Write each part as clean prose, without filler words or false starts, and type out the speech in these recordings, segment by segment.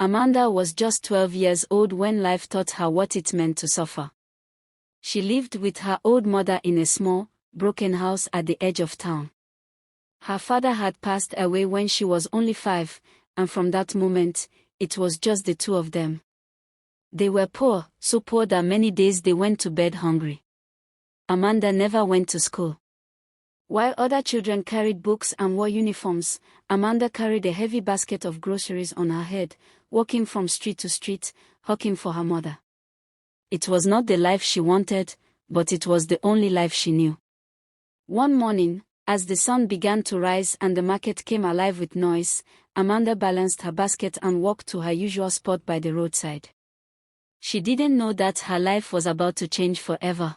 Amanda was just 12 years old when life taught her what it meant to suffer. She lived with her old mother in a small, broken house at the edge of town. Her father had passed away when she was only 5, and from that moment, it was just the two of them. They were poor, so poor that many days they went to bed hungry. Amanda never went to school. While other children carried books and wore uniforms, Amanda carried a heavy basket of groceries on her head, walking from street to street, hawking for her mother. It was not the life she wanted, but it was the only life she knew. One morning, as the sun began to rise and the market came alive with noise, Amanda balanced her basket and walked to her usual spot by the roadside. She didn't know that her life was about to change forever.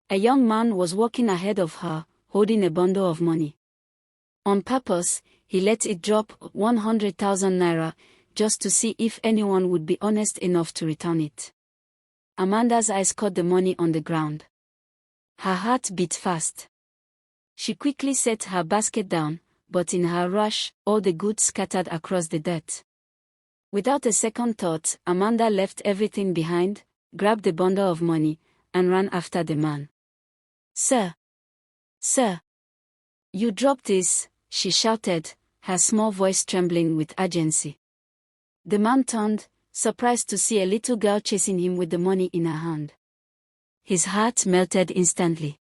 A young man was walking ahead of her, holding a bundle of money. On purpose, he let it drop 100,000 naira, just to see if anyone would be honest enough to return it. Amanda's eyes caught the money on the ground. Her heart beat fast. She quickly set her basket down, but in her rush, all the goods scattered across the dirt. Without a second thought, Amanda left everything behind, grabbed the bundle of money, and ran after the man. "Sir! Sir! You dropped this," she shouted, her small voice trembling with urgency. The man turned, surprised to see a little girl chasing him with the money in her hand. His heart melted instantly.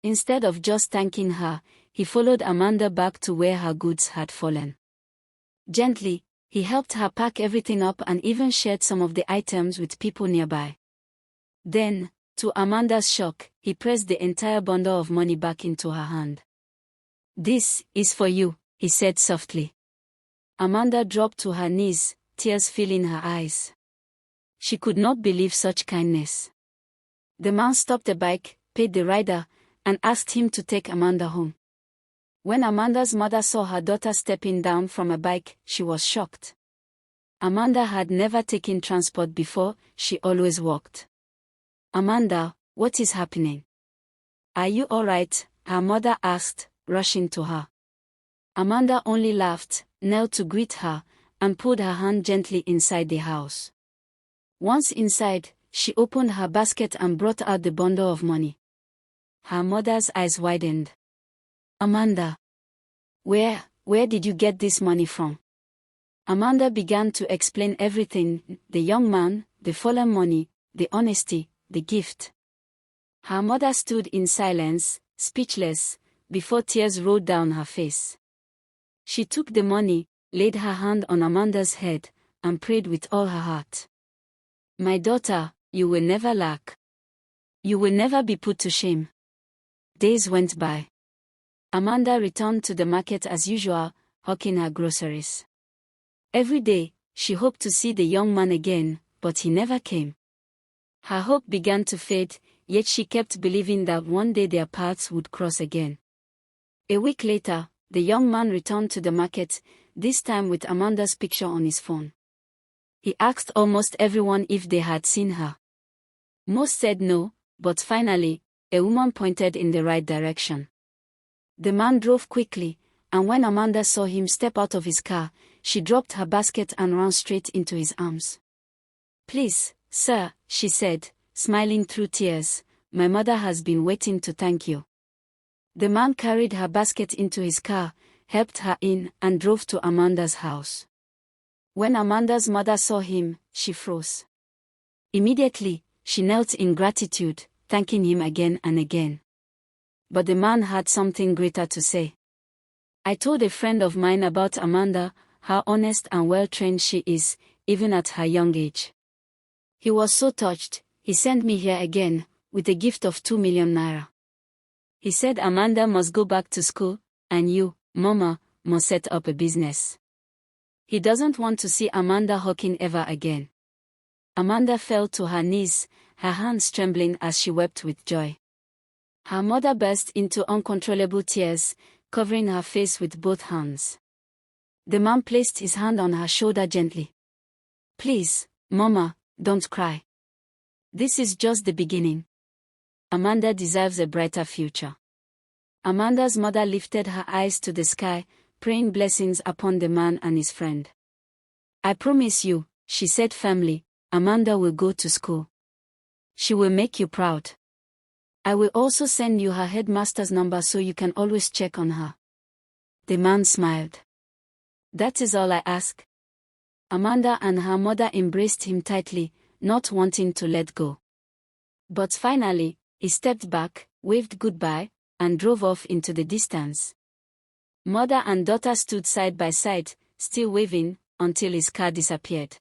Instead of just thanking her, he followed Amanda back to where her goods had fallen. Gently, he helped her pack everything up and even shared some of the items with people nearby. Then, to Amanda's shock, he pressed the entire bundle of money back into her hand. "This is for you," he said softly. Amanda dropped to her knees, tears filling her eyes. She could not believe such kindness. The man stopped the bike, paid the rider, and asked him to take Amanda home. When Amanda's mother saw her daughter stepping down from a bike, she was shocked. Amanda had never taken transport before, she always walked. "Amanda, what is happening? Are you all right?" her mother asked, rushing to her. Amanda only laughed, knelt to greet her, and pulled her hand gently inside the house. Once inside, she opened her basket and brought out the bundle of money. Her mother's eyes widened. "Amanda, where did you get this money from?" Amanda began to explain everything: the young man, the fallen money, the honesty, the gift. Her mother stood in silence, speechless, before tears rolled down her face. She took the money, laid her hand on Amanda's head, and prayed with all her heart. "My daughter, you will never lack. You will never be put to shame." Days went by. Amanda returned to the market as usual, hawking her groceries. Every day, she hoped to see the young man again, but he never came. Her hope began to fade, yet she kept believing that one day their paths would cross again. A week later, the young man returned to the market, this time with Amanda's picture on his phone. He asked almost everyone if they had seen her. Most said no, but finally, a woman pointed in the right direction. The man drove quickly, and when Amanda saw him step out of his car, she dropped her basket and ran straight into his arms. "Please, sir," she said, smiling through tears, "my mother has been waiting to thank you." The man carried her basket into his car, helped her in, and drove to Amanda's house. When Amanda's mother saw him, she froze. Immediately, she knelt in gratitude, thanking him again and again. But the man had something greater to say. "I told a friend of mine about Amanda, how honest and well-trained she is, even at her young age. He was so touched, he sent me here again, with a gift of 2 million naira. He said Amanda must go back to school, and you, Mama, must set up a business. He doesn't want to see Amanda hawking ever again." Amanda fell to her knees, her hands trembling as she wept with joy. Her mother burst into uncontrollable tears, covering her face with both hands. The man placed his hand on her shoulder gently. "Please, Mama, don't cry. This is just the beginning. Amanda deserves a brighter future." Amanda's mother lifted her eyes to the sky, praying blessings upon the man and his friend. I promise you, she said firmly, Amanda will go to school. She will make you proud. I will also send you her headmaster's number so you can always check on her. The man smiled. That is all I ask. Amanda and her mother embraced him tightly, not wanting to let go. But finally, he stepped back, waved goodbye, and drove off into the distance. Mother and daughter stood side by side, still waving, until his car disappeared.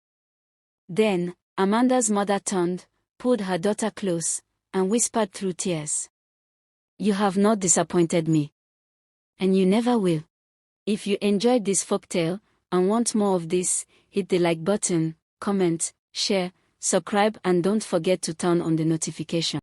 Then, Amanda's mother turned, pulled her daughter close, and whispered through tears. You have not disappointed me. And you never will. If you enjoyed this folktale, and want more of this, hit the like button, comment, share, subscribe and don't forget to turn on the notification.